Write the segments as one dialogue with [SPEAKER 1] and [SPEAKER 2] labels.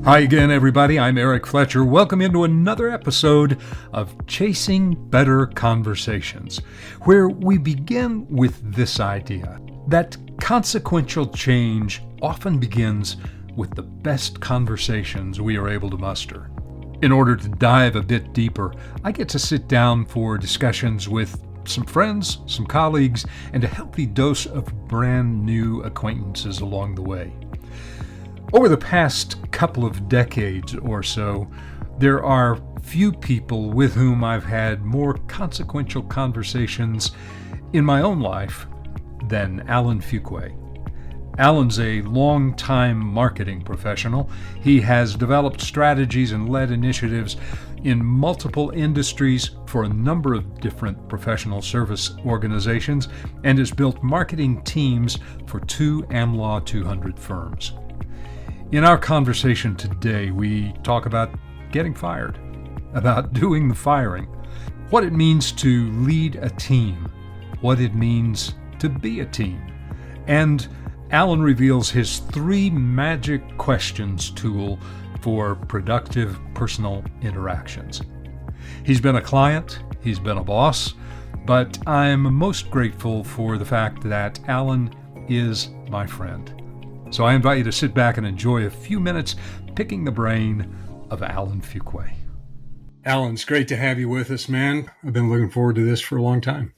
[SPEAKER 1] Hi again, everybody. I'm Eric Fletcher. Welcome into another episode of Chasing Better Conversations, where we begin with this idea that consequential change often begins with the best conversations we are able to muster. In order to dive a bit deeper, I get to sit down for discussions with some friends, some colleagues, and a healthy dose of brand new acquaintances along the way. Over the past couple of decades or so, there are few people with whom I've had more consequential conversations in my own life than Alan Fuqua. Alan's a long-time marketing professional. He has developed strategies and led initiatives in multiple industries for a number of different professional service organizations and has built marketing teams for 2 AmLaw 200 firms. In our conversation today, we talk about getting fired, about doing the firing, what it means to lead a team, what it means to be a team, and Alan reveals his 3 magic questions tool for productive personal interactions. He's been a client, he's been a boss, but I'm most grateful for the fact that Alan is my friend. So I invite you to sit back and enjoy a few minutes picking the brain of Alan Fuqua. Alan, it's great to have you with us, man. I've been looking forward to this for a long time.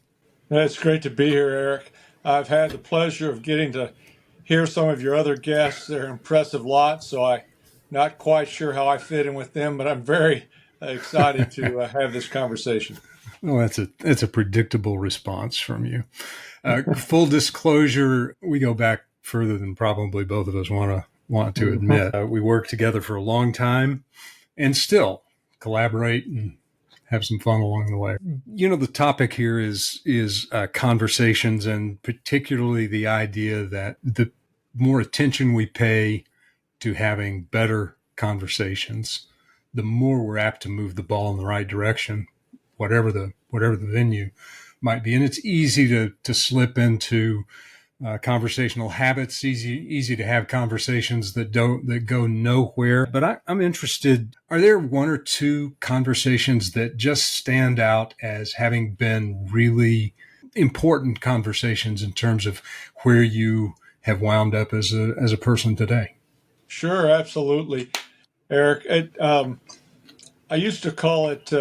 [SPEAKER 2] It's great to be here, Eric. I've had the pleasure of getting to hear some of your other guests. They're an impressive lot, so I'm not quite sure how I fit in with them, but I'm very excited to have this conversation.
[SPEAKER 1] Well, that's a predictable response from you. Full disclosure, we go back further than probably both of us want to admit. We worked together for a long time and still collaborate and have some fun along the way. You know, the topic here is conversations, and particularly the idea that the more attention we pay to having better conversations, the more we're apt to move the ball in the right direction, whatever the venue might be. And it's easy to slip into conversational habits, easy to have conversations that go nowhere. But I'm interested, are there 1 or 2 conversations that just stand out as having been really important conversations in terms of where you have wound up as a person today?
[SPEAKER 2] Sure, absolutely, Eric. I used to call it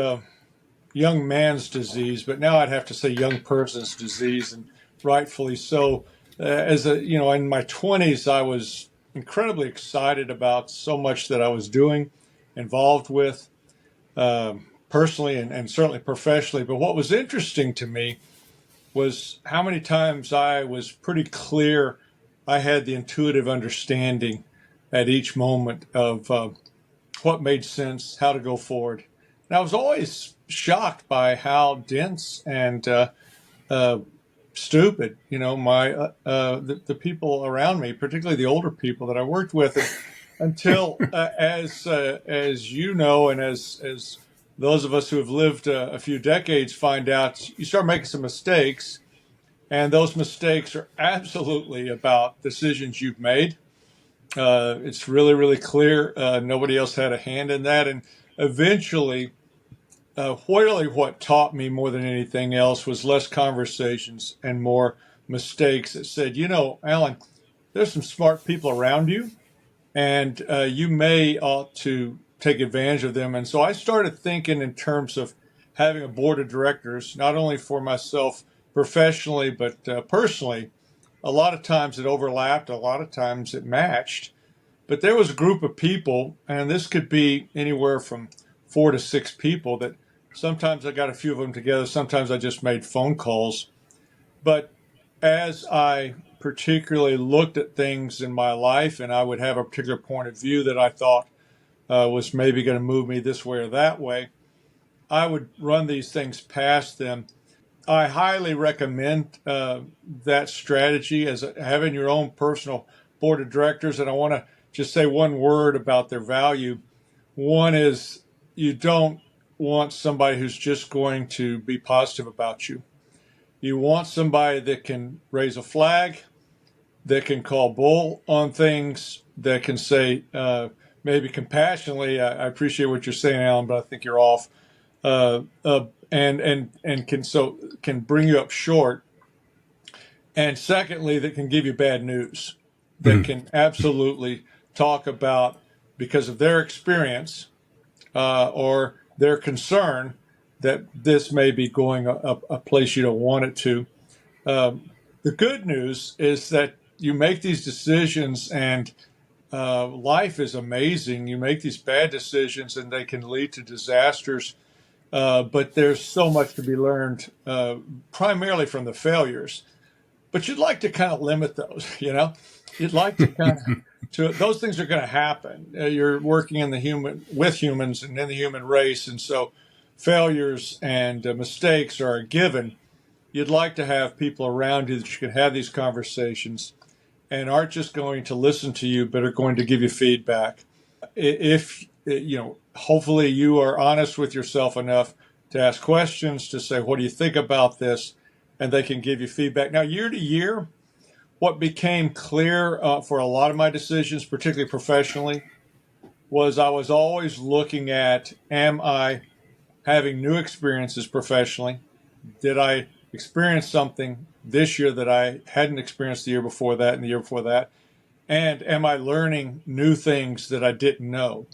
[SPEAKER 2] young man's disease, but now I'd have to say young person's disease, and rightfully so. In my 20s, I was incredibly excited about so much that I was doing, involved with, personally and certainly professionally. But what was interesting to me was how many times I was pretty clear I had the intuitive understanding at each moment of what made sense, how to go forward. And I was always shocked by how dense and stupid, the people around me, particularly the older people that I worked with, until as you know, and as those of us who have lived a few decades find out, you start making some mistakes, and those mistakes are absolutely about decisions you've made. It's really, really clear. Nobody else had a hand in that, and eventually. What taught me more than anything else was less conversations and more mistakes that said, Alan, there's some smart people around you, and you may ought to take advantage of them. And so I started thinking in terms of having a board of directors, not only for myself professionally, but personally. A lot of times it overlapped, a lot of times it matched. But there was a group of people, and this could be anywhere from 4 to 6 people that sometimes I got a few of them together. Sometimes I just made phone calls. But as I particularly looked at things in my life, and I would have a particular point of view that I thought was maybe going to move me this way or that way, I would run these things past them. I highly recommend that strategy as having your own personal board of directors. And I want to just say one word about their value. One is you don't want somebody who's just going to be positive about you. You want somebody that can raise a flag, that can call bull on things, that can say, maybe compassionately, I appreciate what you're saying, Alan, but I think you're off. And can bring you up short. And secondly, that can give you bad news, that
[SPEAKER 1] Mhm.
[SPEAKER 2] can absolutely talk about, because of their experience or their concern, that this may be going a place you don't want it to. The good news is that you make these decisions, and life is amazing. You make these bad decisions and they can lead to disasters, but there's so much to be learned, primarily from the failures. But you'd like to kind of limit those, you know? You'd like to kind of, those things are going to happen. You're working in the with humans and in the human race. And so failures and mistakes are a given. You'd like to have people around you that you can have these conversations and aren't just going to listen to you, but are going to give you feedback. If, hopefully you are honest with yourself enough to ask questions, to say, what do you think about this? And they can give you feedback. Now, year to year, what became clear for a lot of my decisions, particularly professionally, was I was always looking at, am I having new experiences professionally? Did I experience something this year that I hadn't experienced the year before that and the year before that? And am I learning new things that I didn't know?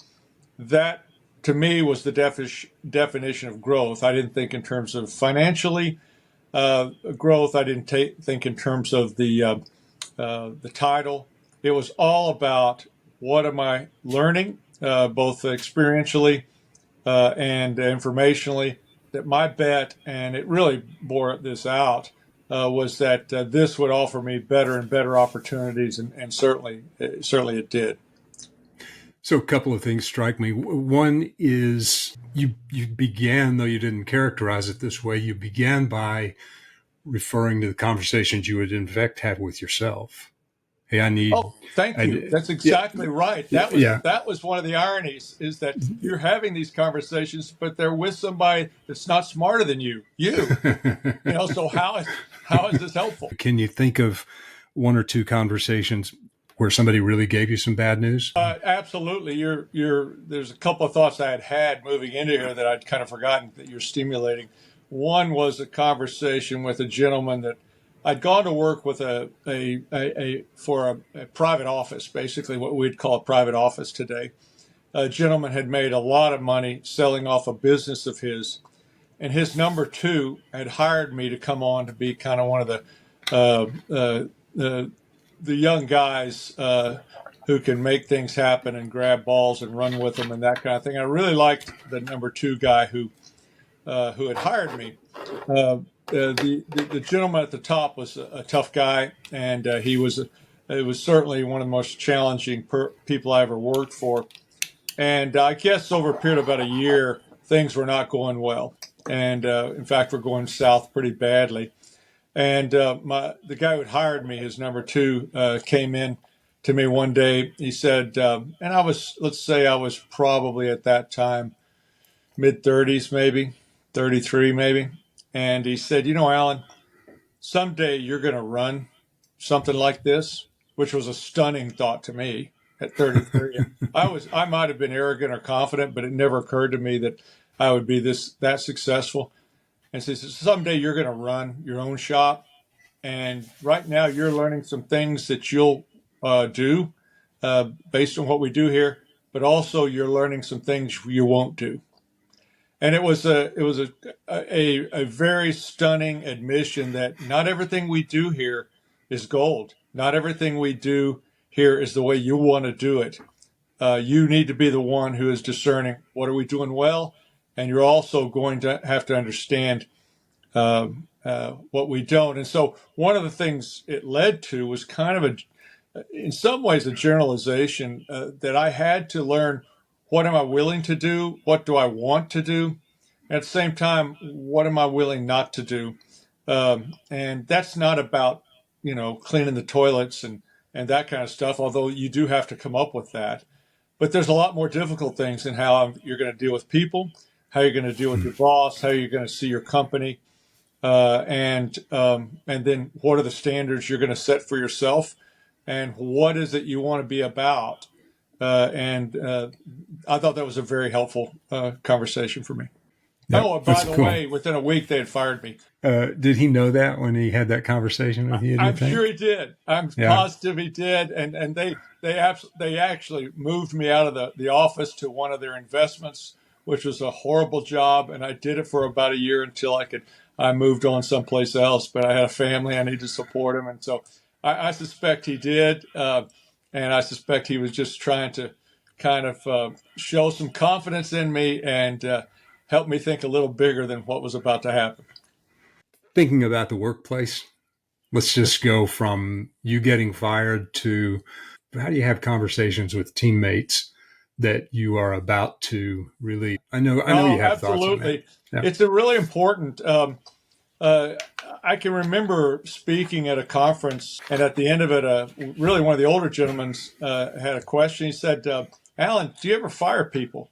[SPEAKER 2] That, to me, was the definition of growth. I didn't think in terms of financially growth. I didn't think in terms of the title. It was all about, what am I learning, both experientially and informationally. That my bet, and it really bore this out, was that this would offer me better and better opportunities, and certainly it did.
[SPEAKER 1] So a couple of things strike me. One is you began, though you didn't characterize it this way, you began by referring to the conversations you would in fact have with yourself. Hey,
[SPEAKER 2] Oh, thank you. That's
[SPEAKER 1] yeah,
[SPEAKER 2] exactly right.
[SPEAKER 1] yeah, yeah.
[SPEAKER 2] That was one of the ironies, is that you're having these conversations, but they're with somebody that's not smarter than you. So how is this helpful?
[SPEAKER 1] Can you think of one or two conversations where somebody really gave you some bad news?
[SPEAKER 2] Absolutely. There's a couple of thoughts I had moving into here that I'd kind of forgotten that you're stimulating. One was a conversation with a gentleman that I'd gone to work with for a private office, basically what we'd call a private office today. A gentleman had made a lot of money selling off a business of his, and his number two had hired me to come on to be kind of one of the young guys who can make things happen and grab balls and run with them and that kind of thing. I really liked the number two guy who had hired me. The gentleman at the top was a tough guy, and it was certainly one of the most challenging people I ever worked for. And I guess over a period of about a year, things were not going well, and in fact, we're going south pretty badly. And the guy who had hired me, his number two, came in to me one day. He said, and let's say I was probably at that time mid-30s, maybe 33, maybe. And he said, Alan, someday you're going to run something like this, which was a stunning thought to me at 33. I might have been arrogant or confident, but it never occurred to me that I would be that successful. And so he said, someday you're going to run your own shop. And right now you're learning some things that you'll do based on what we do here, but also you're learning some things you won't do. And it was a very stunning admission that not everything we do here is gold. Not everything we do here is the way you want to do it. You need to be the one who is discerning, what are we doing well? And you're also going to have to understand what we don't. And so one of the things it led to was kind of in some ways, a generalization that I had to learn, what am I willing to do? What do I want to do? At the same time, what am I willing not to do? And that's not about, cleaning the toilets and that kind of stuff, although you do have to come up with that. But there's a lot more difficult things in how you're going to deal with people, how you're going to deal with your boss, how you're going to see your company, and then what are the standards you're going to set for yourself, and what is it you want to be about. and I thought that was a very helpful conversation for me.
[SPEAKER 1] Yep,
[SPEAKER 2] Oh, and by
[SPEAKER 1] that's
[SPEAKER 2] the
[SPEAKER 1] cool.
[SPEAKER 2] way, within a week they had fired me.
[SPEAKER 1] Did he know that when he had that conversation with you, do you
[SPEAKER 2] I'm sure
[SPEAKER 1] think?
[SPEAKER 2] he did. I'm
[SPEAKER 1] Yeah.
[SPEAKER 2] positive he did. And they actually moved me out of the office to one of their investments, which was a horrible job. And I did it for about a year until I moved on someplace else. But I had a family, I needed to support him. And so I suspect he did. And I suspect he was just trying to kind of show some confidence in me and help me think a little bigger than what was about to happen.
[SPEAKER 1] Thinking about the workplace, let's just go from you getting fired to how do you have conversations with teammates that you are about to really I know you
[SPEAKER 2] No,
[SPEAKER 1] have thoughts on that.
[SPEAKER 2] absolutely.
[SPEAKER 1] Yeah.
[SPEAKER 2] It's a really important. Uh, I can remember speaking at a conference, and at the end of it, really one of the older gentlemen had a question. He said, "Alan, do you ever fire people?"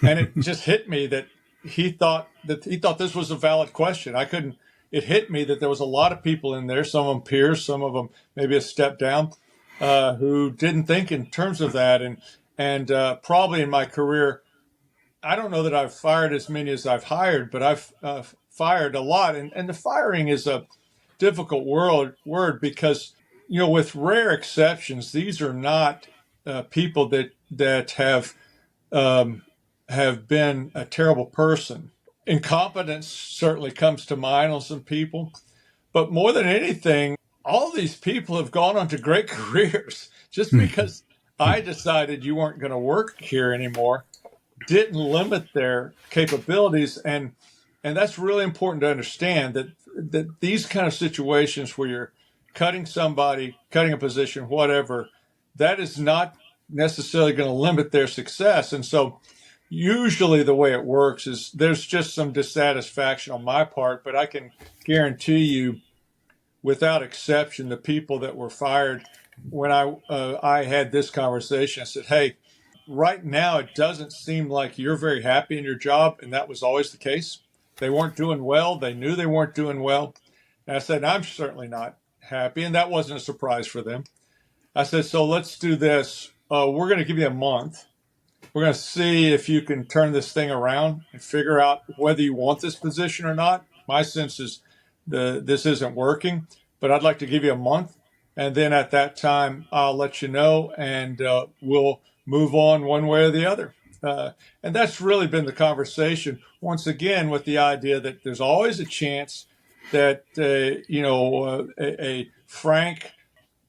[SPEAKER 2] And it just hit me that he thought this was a valid question. I couldn't. It hit me that there was a lot of people in there, some of them peers, some of them maybe a step down, who didn't think in terms of that, and probably in my career I don't know that I've fired as many as I've hired, but I've fired a lot. And the firing is a difficult word because, with rare exceptions, these are not people that um, have been a terrible person. Incompetence certainly comes to mind on some people, but more than anything, all these people have gone on to great careers just because I decided you weren't going to work here anymore didn't limit their capabilities, and that's really important to understand that these kind of situations where you're cutting somebody, cutting a position, whatever, that is not necessarily going to limit their success. And so usually the way it works is there's just some dissatisfaction on my part, but I can guarantee you without exception the people that were fired when I had this conversation, I said, "Hey, right now it doesn't seem like you're very happy in your job," and that was always the case. They weren't doing well. They knew they weren't doing well. And I said, "I'm certainly not happy," and that wasn't a surprise for them. I said, "So let's do this. We're going to give you a month. We're going to see if you can turn this thing around and figure out whether you want this position or not. My sense is this isn't working, but I'd like to give you a month. And then at that time, I'll let you know and we'll move on one way or the other." And that's really been the conversation, once again, with the idea that there's always a chance that, a frank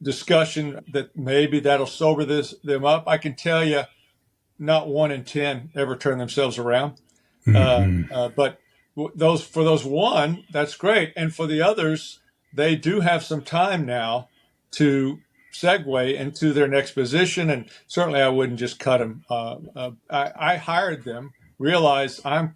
[SPEAKER 2] discussion that maybe that'll sober them up. I can tell you, not 1 in 10 ever turn themselves around.
[SPEAKER 1] Mm-hmm.
[SPEAKER 2] But those one, that's great, and for the others, they do have some time now to segue into their next position. And certainly, I wouldn't just cut them. I hired them, realized I'm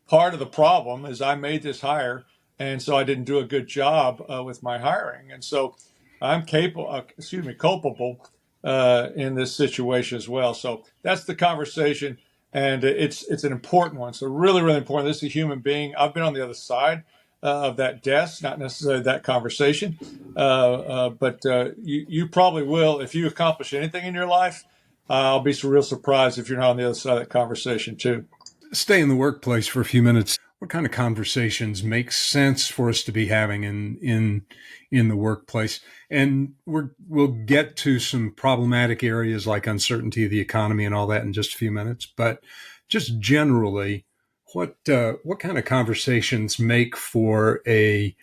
[SPEAKER 2] part of the problem, is I made this hire, and so I didn't do a good job with my hiring, and so I'm culpable in this situation as well. So that's the conversation, and it's an important one. So really, really important. This is a human being. I've been on the other side of that desk, not necessarily that conversation, but you probably will if you accomplish anything in your life. I'll be real surprised if you're not on the other side of that conversation too.
[SPEAKER 1] Stay in the workplace for a few minutes. What kind of conversations make sense for us to be having in the workplace? And we'll get to some problematic areas like uncertainty of the economy and all that in just a few minutes. But just generally, what kind of conversations make for a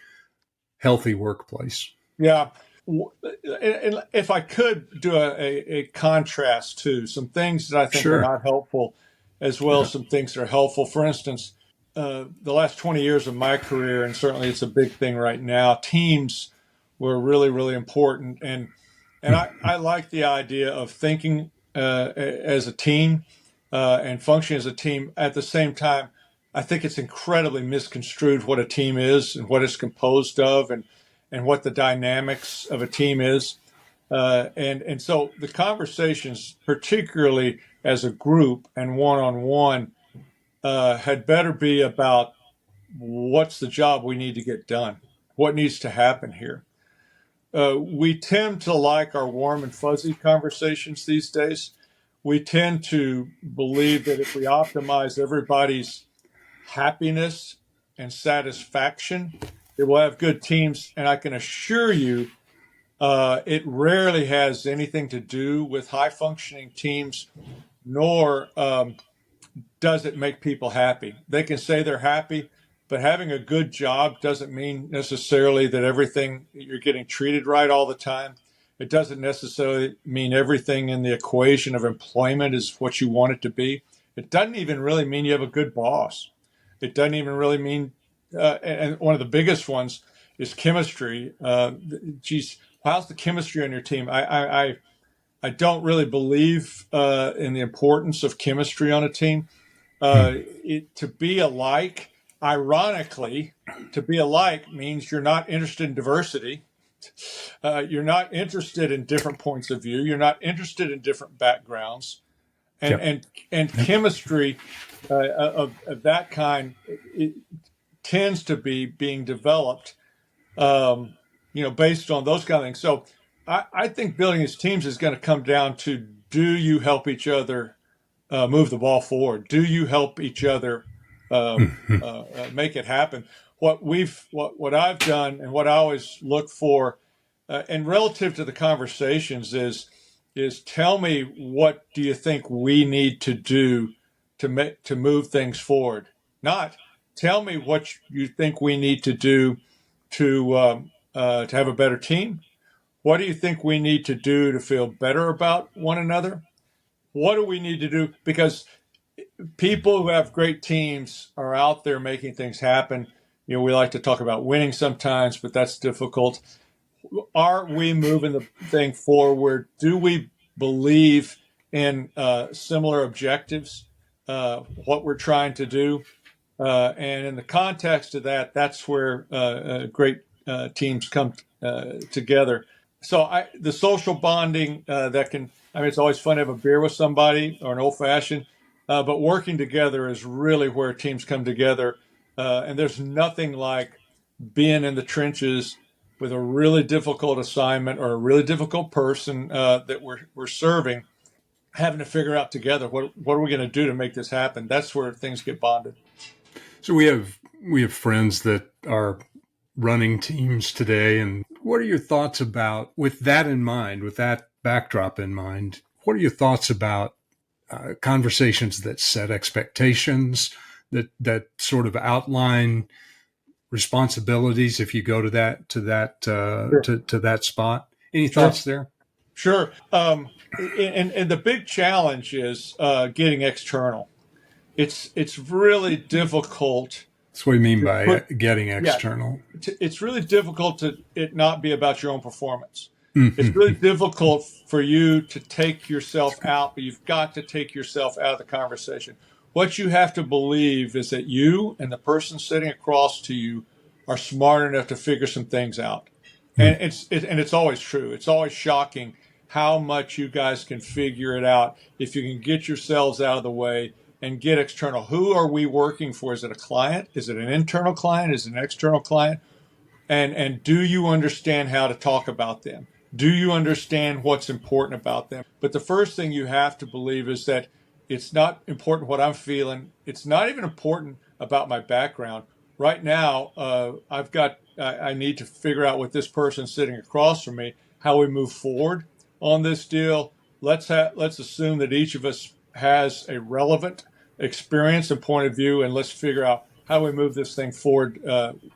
[SPEAKER 1] healthy workplace?
[SPEAKER 2] Yeah. And if I could do a contrast to some things that I think are
[SPEAKER 1] Sure.
[SPEAKER 2] not helpful, as well as
[SPEAKER 1] Yeah.
[SPEAKER 2] some things that are helpful. For instance, the last 20 years of my career, and certainly it's a big thing right now, teams were really, really important. And I like the idea of thinking as a team and functioning as a team. At the same time, I think it's incredibly misconstrued what a team is and what it's composed of and what the dynamics of a team is. And so the conversations, particularly as a group and one-on-one, had better be about what's the job we need to get done, what needs to happen here. we tend to like our warm and fuzzy conversations these days. We tend to believe that if we optimize everybody's happiness and satisfaction, that we'll have good teams. And I can assure you, it rarely has anything to do with high functioning teams, nor does it make people happy. They can say they're happy, but having a good job doesn't mean necessarily that everything you're getting treated right all the time. It doesn't necessarily mean everything in the equation of employment is what you want it to be. It doesn't even really mean you have a good boss. It doesn't even really mean, and one of the biggest ones is chemistry. Geez, how's the chemistry on your team? I don't really believe in the importance of chemistry on a team.
[SPEAKER 1] Hmm.
[SPEAKER 2] To be alike, ironically, to be alike means you're not interested in diversity. You're not interested in different points of view. You're not interested in different backgrounds, and
[SPEAKER 1] Yep.
[SPEAKER 2] and and
[SPEAKER 1] Yep.
[SPEAKER 2] chemistry of that kind it tends to be being developed, based on those kind of things. So I think building these teams is going to come down to, do you help each other move the ball forward? Do you help each other
[SPEAKER 1] Mhm.
[SPEAKER 2] make it happen? What I've done and what I always look for, and relative to the conversations, is tell me, what do you think we need to do to move things forward? Not tell me what you think we need to do to have a better team. What do you think we need to do to feel better about one another? What do we need to do? Because people who have great teams are out there making things happen. We like to talk about winning sometimes, but that's difficult. Are we moving the thing forward? Do we believe in similar objectives, what we're trying to do? And in the context of that, that's where great teams come together. So the social bonding it's always fun to have a beer with somebody or an old fashioned, but working together is really where teams come together. And there's nothing like being in the trenches with a really difficult assignment or a really difficult person that we're serving, having to figure out together what are we going to do to make this happen. That's where things get bonded.
[SPEAKER 1] So we have friends that are running teams today, and what are your thoughts about, with that in mind, with that backdrop in mind? What are your thoughts about conversations that set expectations, that sort of outline responsibilities if you go
[SPEAKER 2] Sure.
[SPEAKER 1] to that spot? Any
[SPEAKER 2] Sure.
[SPEAKER 1] thoughts there?
[SPEAKER 2] Sure. And the big challenge is getting external. It's really difficult
[SPEAKER 1] That's what we mean
[SPEAKER 2] to
[SPEAKER 1] by
[SPEAKER 2] put.
[SPEAKER 1] getting
[SPEAKER 2] Yeah,
[SPEAKER 1] external.
[SPEAKER 2] it's really difficult to it not be about your own performance. It's really
[SPEAKER 1] Mm-hmm.
[SPEAKER 2] difficult for you to take yourself out, but you've got to take yourself out of the conversation. What you have to believe is that you and the person sitting across to you are smart enough to figure some things out. And it's always true. It's always shocking how much you guys can figure it out if you can get yourselves out of the way and get external. Who are we working for? Is it a client? Is it an internal client? Is it an external client? And do you understand how to talk about them? Do you understand what's important about them? But the first thing you have to believe is that it's not important what I'm feeling. It's not even important about my background. Right now, I need to figure out with this person sitting across from me how we move forward on this deal. Let's assume that each of us has a relevant experience and point of view, and let's figure out how we move this thing forward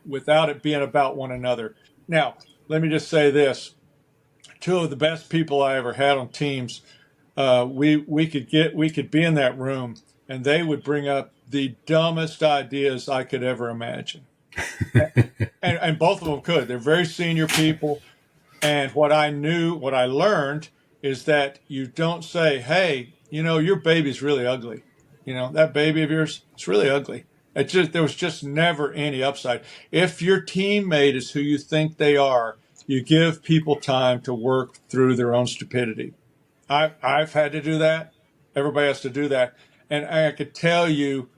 [SPEAKER 2] without it being about one another. Now, let me just say this: two of the best people I ever had on teams, we could be in that room, and they would bring up the dumbest ideas I could ever imagine, and both of them could. They're very senior people, and what I learned is that you don't say, "Hey, your baby's really ugly. That baby of yours, it's really ugly." There was just never any upside. If your teammate is who you think they are, you give people time to work through their own stupidity. I've had to do that. Everybody has to do that, and I could tell you,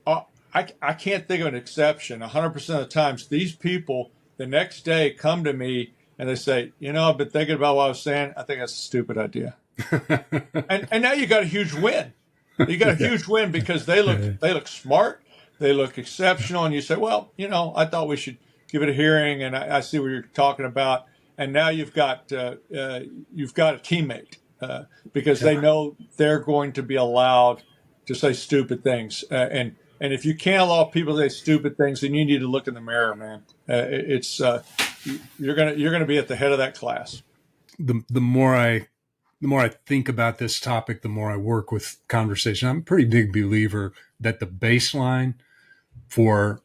[SPEAKER 2] uh, I can't think of an exception. 100% of the times, these people the next day come to me and they say, I've been thinking about what I was saying. I think that's a stupid idea. And now you got a huge win. You got a
[SPEAKER 1] Yeah.
[SPEAKER 2] huge win because they look smart, they look exceptional, and you say, well, I thought we should give it a hearing, and I see what you're talking about, and now you've got a teammate because they know they're going to be allowed to say stupid things, and if you can't allow people to say stupid things, then you need to look in the mirror, man. You're gonna be at the head of that class.
[SPEAKER 1] The more I think about this topic, the more I work with conversation. I'm a pretty big believer that the baseline for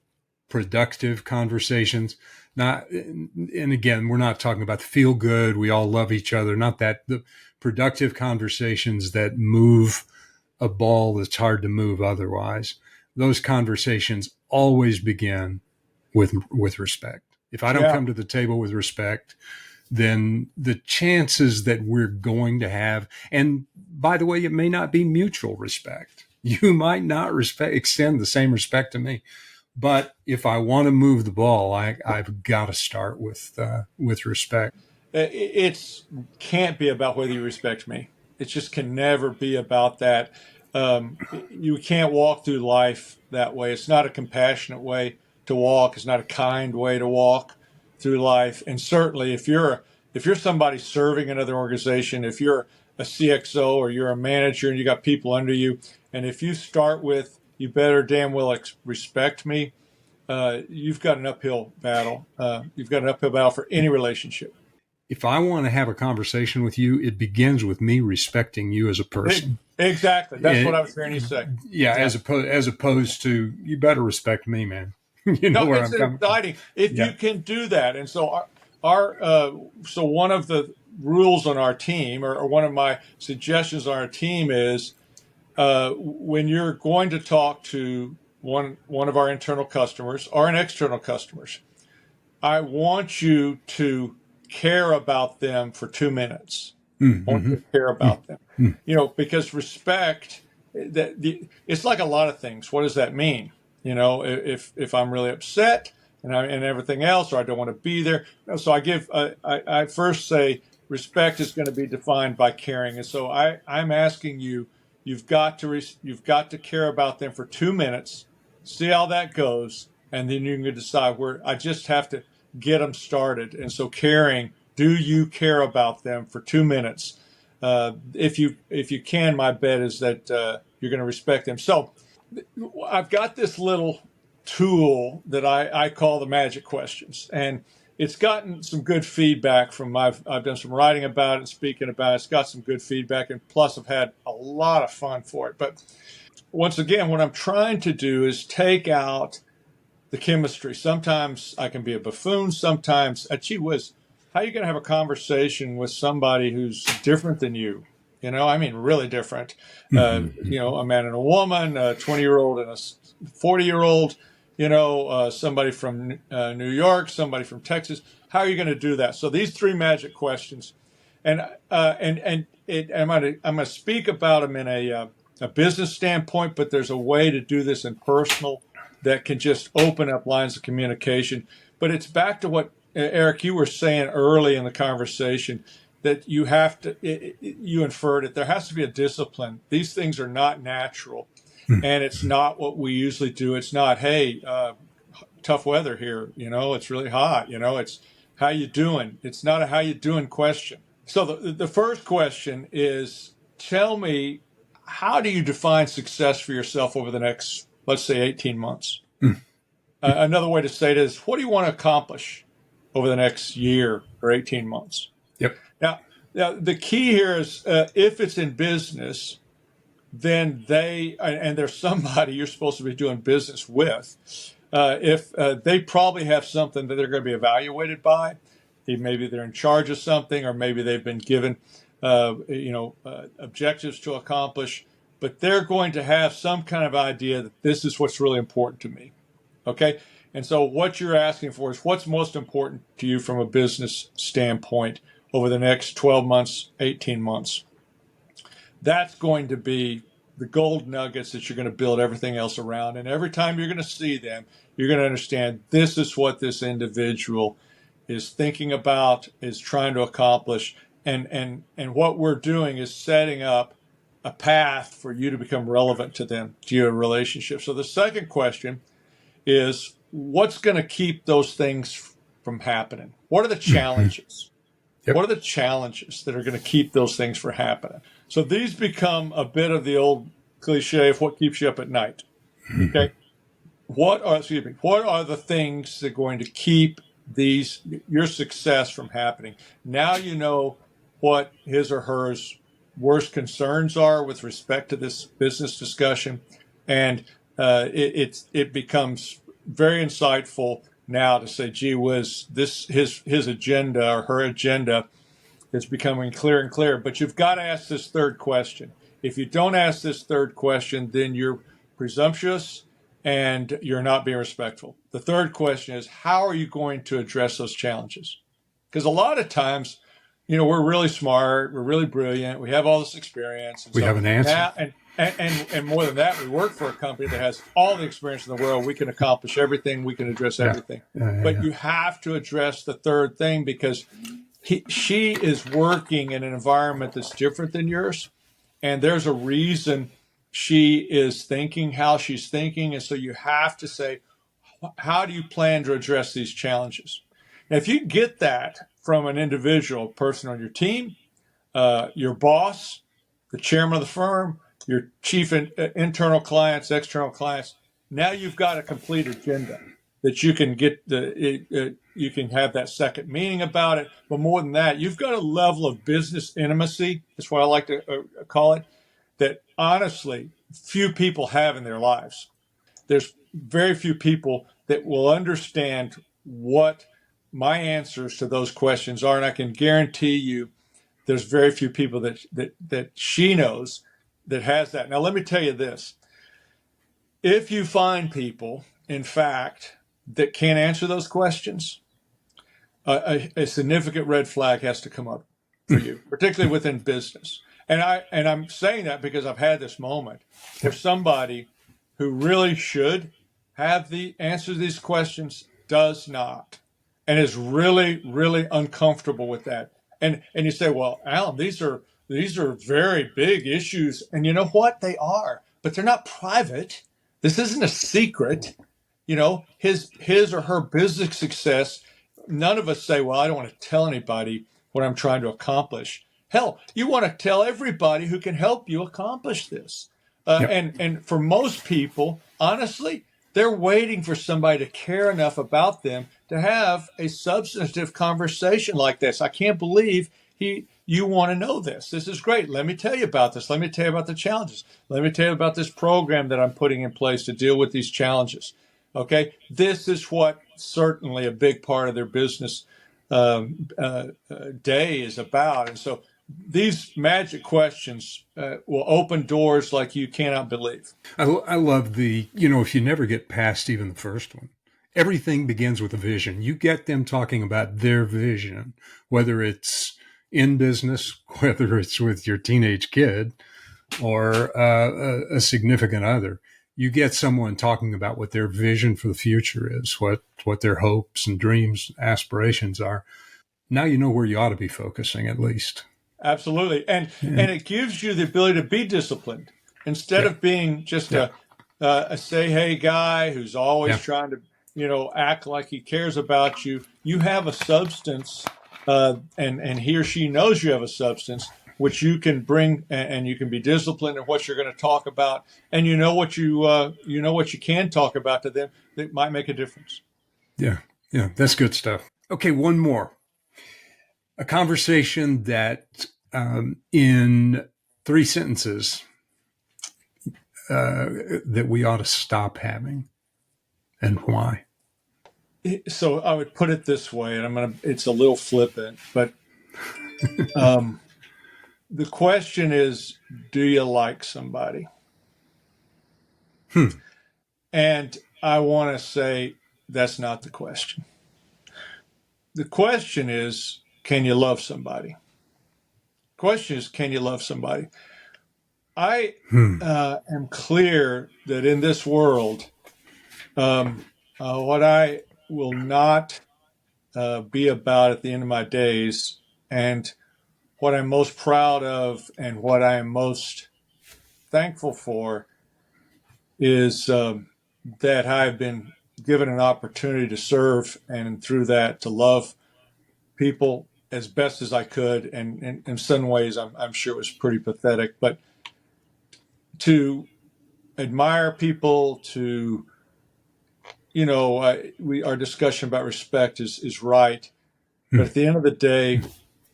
[SPEAKER 1] productive conversations, and again, we're not talking about the feel good, we all love each other, not that. The productive conversations that move a ball that's hard to move otherwise, those conversations always begin with respect. If I don't
[SPEAKER 2] Yeah.
[SPEAKER 1] come to the table with respect, then the chances that we're going to have, and by the way, it may not be mutual respect. You might not extend the same respect to me, but if I want to move the ball, I've got to start with respect.
[SPEAKER 2] It can't be about whether you respect me. It just can never be about that. You can't walk through life that way. It's not a compassionate way to walk. It's not a kind way to walk through life. And certainly, if you're somebody serving another organization, if you're a CXO or you're a manager and you got people under you, and if you start with "you better damn well respect me," you've got an uphill battle. You've got an uphill battle for any relationship.
[SPEAKER 1] If I want to have a conversation with you, it begins with me respecting you as a person.
[SPEAKER 2] Exactly. That's what I was hearing you say.
[SPEAKER 1] Yeah, as opposed to you better respect me, man. You know where I'm coming from.
[SPEAKER 2] Exciting if you can do that. And so so one of the rules on our team, or one of my suggestions on our team is when you're going to talk to one of our internal customers or an external customers, I want you to care about them for 2 minutes. I want you to care about them. Because respect, it's like a lot of things. What does that mean? If I'm really upset and everything else, or I don't want to be there. So I first say respect is going to be defined by caring. And so I'm asking you, you've got to care about them for 2 minutes, see how that goes, and then you can decide where. I just have to get them started. And so caring, do you care about them for 2 minutes? If you can, my bet is that you're going to respect them. So I've got this little tool that I call the magic questions, and it's gotten some good feedback from I've done some writing about it and speaking about it. It's got some good feedback, and plus I've had a lot of fun for it. But once again, what I'm trying to do is take out the chemistry. Sometimes I can be a buffoon. Sometimes, gee whiz, how are you going to have a conversation with somebody who's different than you? Really different. A man and a woman, a 20-year-old and a 40-year-old, somebody from New York, somebody from Texas. How are you going to do that? So these 3 magic questions, and I'm going to speak about them in a business standpoint, but there's a way to do this in personal that can just open up lines of communication. But it's back to what, Eric, you were saying early in the conversation, that you have to, you inferred it, there has to be a discipline. These things are not natural, and it's not what we usually do. It's not, hey, tough weather here, it's really hot, it's how you doing. It's not a how you doing question. So the first question is, tell me, how do you define success for yourself over the next, let's say, 18 months? Another way to say it is, what do you want to accomplish over the next year or 18 months?
[SPEAKER 1] Yep.
[SPEAKER 2] Now the key here is if it's in business, then there's somebody you're supposed to be doing business with. If they probably have something that they're going to be evaluated by, maybe they're in charge of something, or maybe they've been given objectives to accomplish, but they're going to have some kind of idea that this is what's really important to me. Okay. And so what you're asking for is, what's most important to you from a business standpoint over the next 12 months, 18 months? That's going to be the gold nuggets that you're going to build everything else around. And every time you're going to see them, you're going to understand this is what this individual is thinking about, is trying to accomplish, and what we're doing is setting up a path for you to become relevant to them, to your relationship. So the second question is, what's going to keep those things from happening? What are the challenges?
[SPEAKER 1] Yep.
[SPEAKER 2] What are the challenges that are going to keep those things from happening? So these become a bit of the old cliche of what keeps you up at night. Okay. What are the things that are going to keep your success from happening? Now you know what his or hers worst concerns are with respect to this business discussion, and it becomes very insightful now to say, gee whiz, his agenda or her agenda is becoming clearer and clearer. But you've got to ask this third question. If you don't ask this third question, then you're presumptuous and you're not being respectful. The third question is, how are you going to address those challenges? Because a lot of times, we're really smart, we're really brilliant, we have all this experience. And
[SPEAKER 1] we have an answer.
[SPEAKER 2] Now, and more than that, we work for a company that has all the experience in the world. We can accomplish everything, we can address everything. But you have to address the third thing, because she is working in an environment that's different than yours. And there's a reason she is thinking how she's thinking. And so you have to say, how do you plan to address these challenges? Now, if you get that from an individual person on your team, your boss, the chairman of the firm, your chief internal clients, external clients, now you've got a complete agenda that you can get you can have that second meaning about it. But more than that, you've got a level of business intimacy. That's what I like to call it, that honestly few people have in their lives. There's very few people that will understand what my answers to those questions are. And I can guarantee you there's very few people that she knows that has that. Now, let me tell you this. If you find people, in fact, that can't answer those questions, a significant red flag has to come up for you, particularly within business. And I'm saying that because I've had this moment where somebody who really should have the answer to these questions does not, and is really, really uncomfortable with that. And you say, well, Alan, these are very big issues. And you know what? They are, but they're not private. This isn't a secret. His or her business success, none of us say, well, I don't want to tell anybody what I'm trying to accomplish. Hell, you want to tell everybody who can help you accomplish this. And for most people, honestly, they're waiting for somebody to care enough about them to have a substantive conversation like this. I can't believe you want to know this. This is great. Let me tell you about this. Let me tell you about the challenges. Let me tell you about this program that I'm putting in place to deal with these challenges. Okay, this is what certainly a big part of their business day is about. And so these magic questions will open doors like you cannot believe.
[SPEAKER 1] I love if you never get past even the first one, everything begins with a vision. You get them talking about their vision, whether it's in business, whether it's with your teenage kid or a significant other. You get someone talking about what their vision for the future is, what their hopes and dreams, aspirations are. Now you know where you ought to be focusing, at least.
[SPEAKER 2] Absolutely. And it gives you the ability to be disciplined instead of being just a say, hey guy who's always trying to, act like he cares about you. You have a substance, and he or she knows you have a substance, which you can bring, and you can be disciplined in what you're going to talk about, and you know what you can talk about to them that might make a difference.
[SPEAKER 1] Yeah, that's good stuff. Okay, one more. A conversation that in 3 sentences that we ought to stop having, and why.
[SPEAKER 2] So I would put it this way, and it's a little flippant, but the question is, do you like somebody? And I want to say that's not the question. The question is, can you love somebody? The question is, can you love somebody? I am clear that in this world, what I will not be about at the end of my days. And what I'm most proud of and what I am most thankful for is that I've been given an opportunity to serve, and through that to love people as best as I could. And in some ways, I'm sure it was pretty pathetic, but to admire people, to, our discussion about respect is right. But at the end of the day,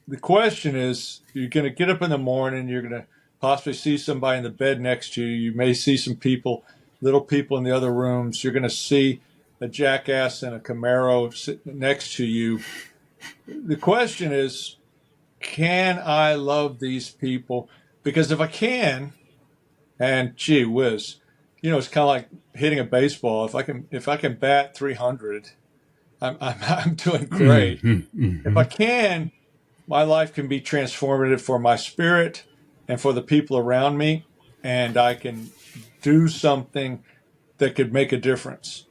[SPEAKER 2] the question is, you're going to get up in the morning, you're going to possibly see somebody in the bed next to you. You may see some people, little people in the other rooms. You're going to see a jackass in a Camaro sitting next to you. The question is, can I love these people? Because if I can, and gee whiz, it's kind of like hitting a baseball. If I can bat 300, I'm doing great. If I can, my life can be transformative for my spirit and for the people around me, and I can do something that could make a difference.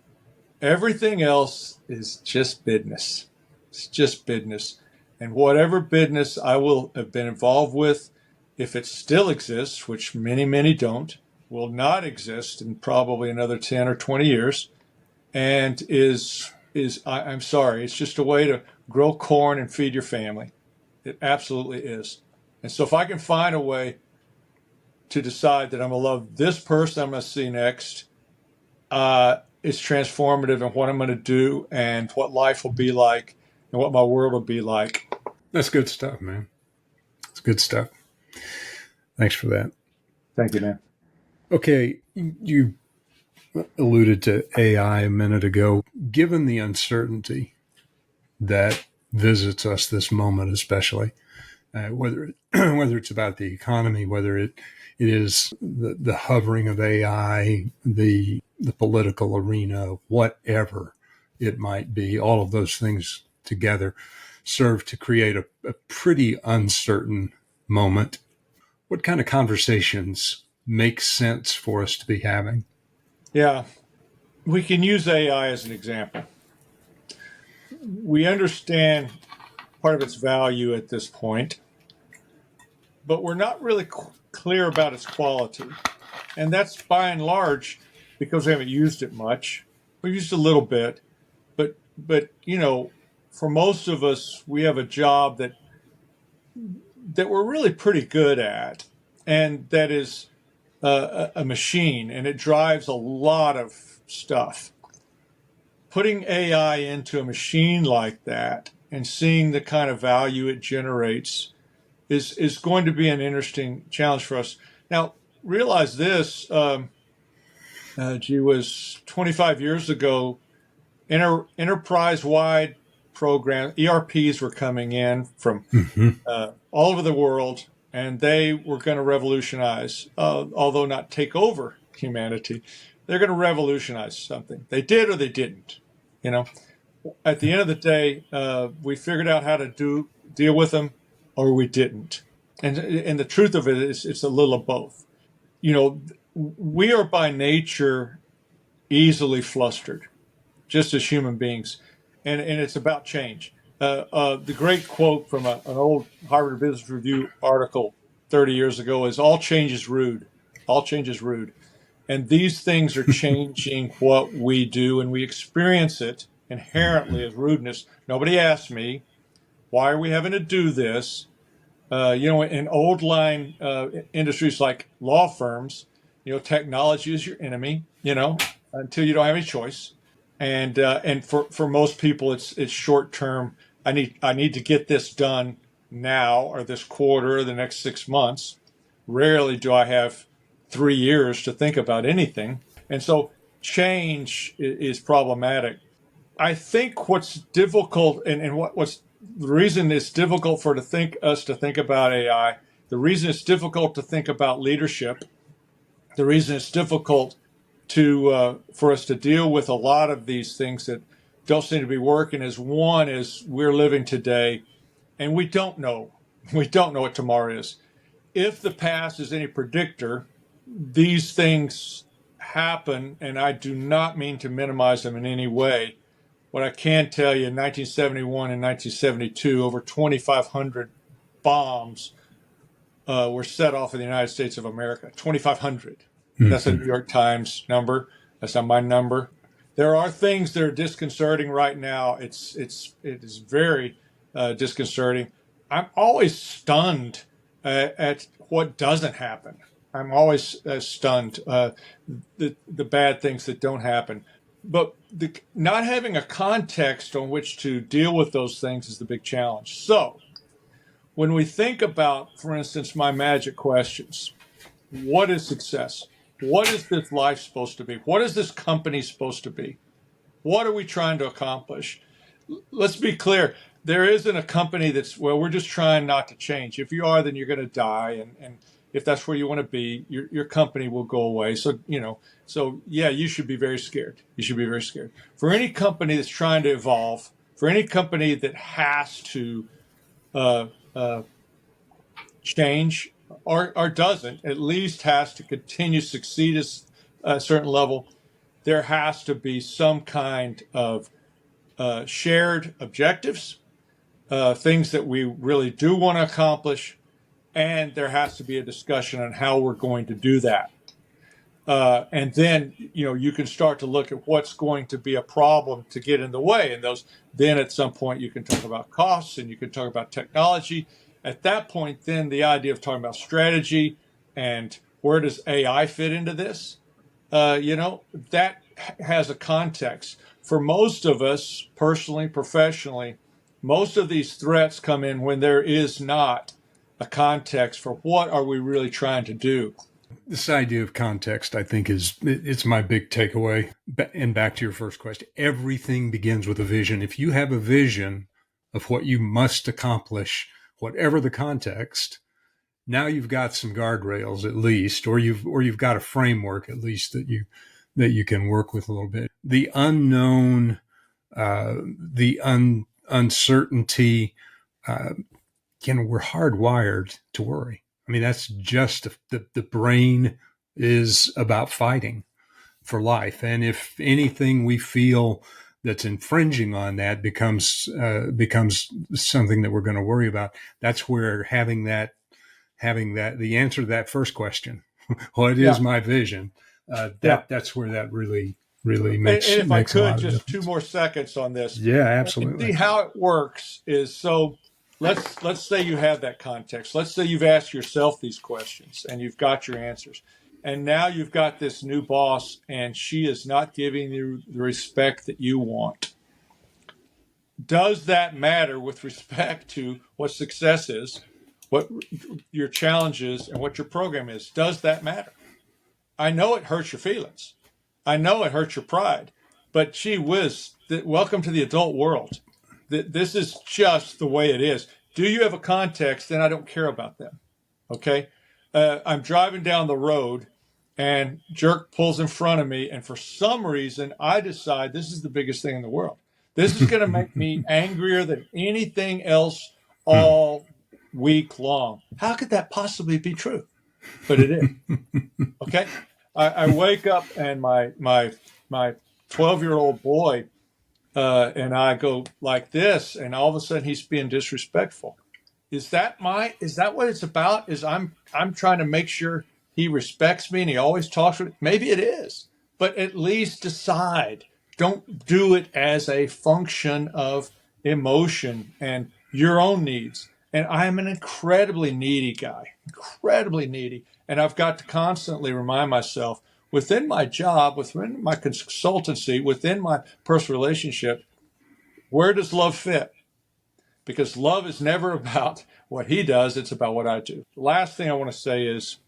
[SPEAKER 2] Everything else is just business. It's just business. And whatever business I will have been involved with, if it still exists, which many, many don't, will not exist in probably another 10 or 20 years, and I'm sorry, it's just a way to grow corn and feed your family. It absolutely is. And so if I can find a way to decide that I'm going to love this person I'm going to see next, it's transformative in what I'm going to do and what life will be like and what my world will be like.
[SPEAKER 1] That's good stuff, man. It's good stuff. Thanks for that.
[SPEAKER 2] Thank you, man.
[SPEAKER 1] Okay, you alluded to AI a minute ago. Given the uncertainty that visits us this moment, especially, whether it's about the economy, whether it is the hovering of AI, the political arena, whatever it might be, all of those things together serve to create a pretty uncertain moment. What kind of conversations make sense for us to be having?
[SPEAKER 2] Yeah, we can use AI as an example. We understand part of its value at this point, but we're not really clear about its quality. And that's by and large because we haven't used it much. We've used a little bit, but for most of us, we have a job that we're really pretty good at, and that is a machine, and it drives a lot of stuff. Putting AI into a machine like that and seeing the kind of value it generates is going to be an interesting challenge for us. Now, realize this, was 25 years ago, enterprise-wide program, ERPs were coming in from all over the world, and they were going to revolutionize, although not take over humanity. They're going to revolutionize something. They did or they didn't. At the end of the day, we figured out how to deal with them, or we didn't. And the truth of it is, it's a little of both. We are by nature easily flustered, just as human beings, and it's about change. The great quote from an old Harvard Business Review article 30 years ago is, "All change is rude. All change is rude." And these things are changing what we do, and we experience it inherently as rudeness. Nobody asked me, why are we having to do this? In old line industries like law firms, technology is your enemy, until you don't have any choice. And for most people, it's short term. I need to get this done now, or this quarter, or the next 6 months. Rarely do I have 3 years to think about anything. And so change is problematic. I think what's difficult, and what's the reason it's difficult for us to think about AI, the reason it's difficult to think about leadership, the reason it's difficult for us to deal with a lot of these things that don't seem to be working is, one is we're living today, and we don't know what tomorrow is. If the past is any predictor, these things happen, and I do not mean to minimize them in any way. What I can tell you, in 1971 and 1972, over 2,500 bombs were set off in the United States of America. 2,500. That's a New York Times number. That's not my number. There are things that are disconcerting right now. It is very disconcerting. I'm always stunned at what doesn't happen. I'm always stunned the bad things that don't happen. But not having a context on which to deal with those things is the big challenge. So when we think about, for instance, my magic questions, what is success? What is this life supposed to be? What is this company supposed to be? What are we trying to accomplish? Let's be clear. There isn't a company that's, well, we're just trying not to change. If you are, then you're going to die. And if that's where you want to be, your company will go away. So, yeah, you should be very scared. You should be very scared. For any company that's trying to evolve, for any company that has to change or doesn't, at least has to continue to succeed at a certain level, there has to be some kind of shared objectives, things that we really do want to accomplish, and there has to be a discussion on how we're going to do that. And then, you can start to look at what's going to be a problem to get in the way. And then at some point you can talk about costs and you can talk about technology. At that point, then the idea of talking about strategy and where does AI fit into this, that has a context. For most of us, personally, professionally, most of these threats come in when there is not a context for what are we really trying to do.
[SPEAKER 1] This idea of context, I think, it's my big takeaway. And back to your first question, everything begins with a vision. If you have a vision of what you must accomplish, whatever the context, now you've got some guardrails at least, or you've got a framework at least that you can work with a little bit. The unknown, uncertainty, we're hardwired to worry. I mean, that's just the brain is about fighting for life. And if anything we feel that's infringing on that becomes something that we're going to worry about, that's where having that the answer to that first question, what is my vision? That's where that really makes.
[SPEAKER 2] And if I could, just
[SPEAKER 1] difference.
[SPEAKER 2] 2 more seconds on this.
[SPEAKER 1] Yeah, absolutely.
[SPEAKER 2] See how it works is, so let's say you have that context. Let's say you've asked yourself these questions and you've got your answers. And now you've got this new boss and she is not giving you the respect that you want. Does that matter with respect to what success is, what your challenge is, and what your program is? Does that matter? I know it hurts your feelings. I know it hurts your pride. But gee whiz, welcome to the adult world. This is just the way it is. Do you have a context? Then I don't care about them. Okay? I'm driving down the road and jerk pulls in front of me. And for some reason, I decide this is the biggest thing in the world. This is going to make me angrier than anything else all week long. How could that possibly be true? But it is. Okay? I wake up and my 12-year-old boy and I go like this, and all of a sudden he's being disrespectful. Is that what it's about? Is I'm trying to make sure he respects me and he always talks with me? Maybe it is, but at least decide. Don't do it as a function of emotion and your own needs. And I am an incredibly needy guy, incredibly needy. And I've got to constantly remind myself, within my job, within my consultancy, within my personal relationship, where does love fit? Because love is never about what he does, it's about what I do. The last thing I want to say is,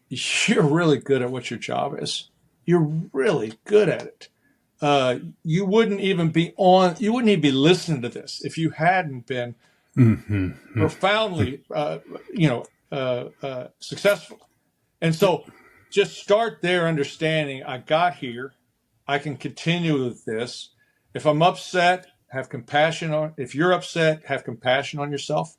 [SPEAKER 2] you're really good at what your job is. You're really good at it. You wouldn't even be listening to this if you hadn't been profoundly, successful. And so just start there understanding I got here. I can continue with this. If I'm upset, have compassion if you're upset, have compassion on yourself.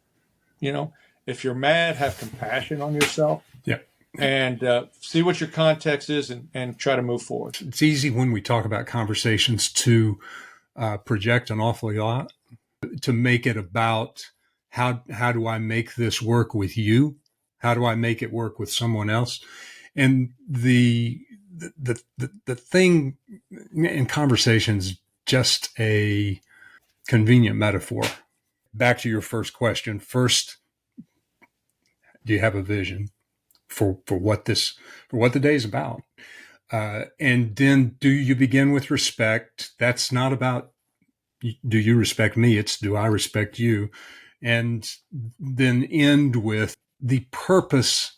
[SPEAKER 2] If you're mad, have compassion on yourself.
[SPEAKER 1] Yeah.
[SPEAKER 2] And see what your context is and try to move forward.
[SPEAKER 1] It's easy when we talk about conversations to project an awful lot, to make it about how do I make this work with you? How do I make it work with someone else? And the thing in conversations, just a convenient metaphor. Back to your first question. First, do you have a vision for what the day is about? And then do you begin with respect? That's not about, do you respect me? It's, do I respect you? And then end with the purpose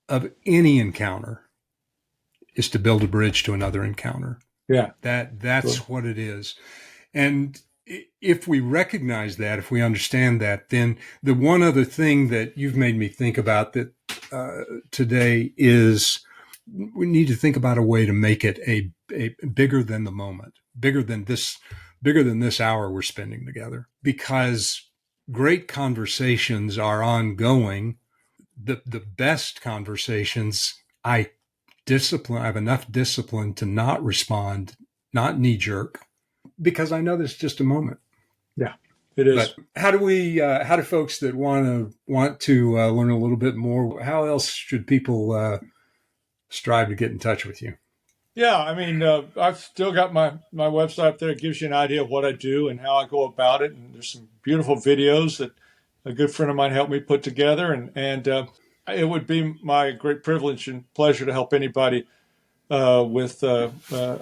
[SPEAKER 1] of any encounter is to build a bridge to another encounter.
[SPEAKER 2] Yeah.
[SPEAKER 1] That's cool. What it is. And if we recognize that, if we understand that, then the one other thing that you've made me think about that today is we need to think about a way to make it a bigger than the moment, bigger than this hour we're spending together, because great conversations are ongoing. The best conversations, I have enough discipline to not respond, not knee jerk, because I know there's just a moment.
[SPEAKER 2] Yeah, it is.
[SPEAKER 1] But how do folks that want to learn a little bit more, how else should people strive to get in touch with you?
[SPEAKER 2] Yeah, I mean, I've still got my website up there. It gives you an idea of what I do and how I go about it. And there's some beautiful videos that a good friend of mine helped me put together. And it would be my great privilege and pleasure to help anybody with a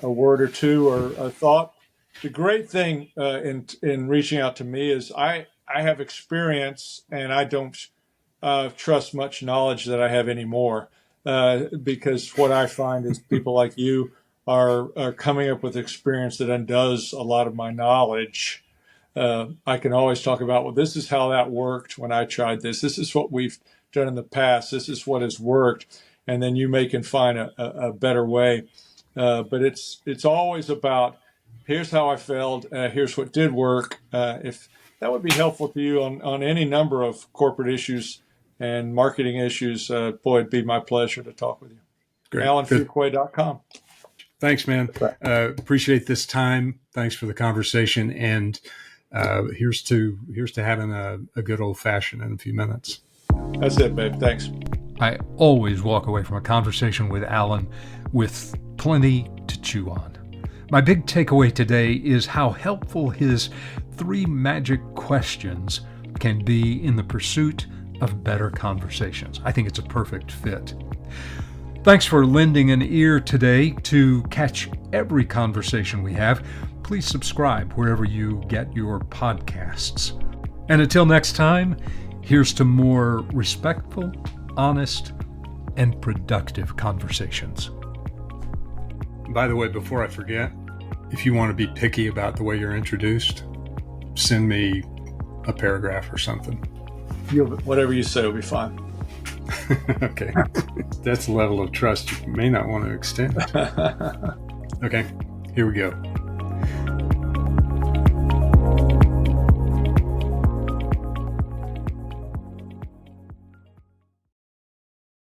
[SPEAKER 2] word or two or a thought. The great thing in reaching out to me is I have experience, and I don't trust much knowledge that I have anymore. Because what I find is people like you are coming up with experience that undoes a lot of my knowledge. I can always talk about, well, this is how that worked when I tried this. This is what we've done in the past. This is what has worked. And then you may can find a better way. But it's always about, here's how I failed. Here's what did work. If that would be helpful to you on any number of corporate issues and marketing issues, boy, it'd be my pleasure to talk with you.
[SPEAKER 1] Great.
[SPEAKER 2] AlanFuqua.com.
[SPEAKER 1] Thanks, man. Appreciate this time. Thanks for the conversation. And here's to having a good old fashioned in a few minutes.
[SPEAKER 2] That's it, babe. Thanks.
[SPEAKER 1] I always walk away from a conversation with Alan with plenty to chew on. My big takeaway today is how helpful his 3 magic questions can be in the pursuit of better conversations. I think it's a perfect fit. Thanks for lending an ear today. To catch every conversation we have, please subscribe wherever you get your podcasts. And until next time, here's to more respectful, honest, and productive conversations. By the way, before I forget, if you want to be picky about the way you're introduced, send me a paragraph or something.
[SPEAKER 2] Whatever you say will be fine.
[SPEAKER 1] Okay. That's a level of trust you may not want to extend. Okay, here we go.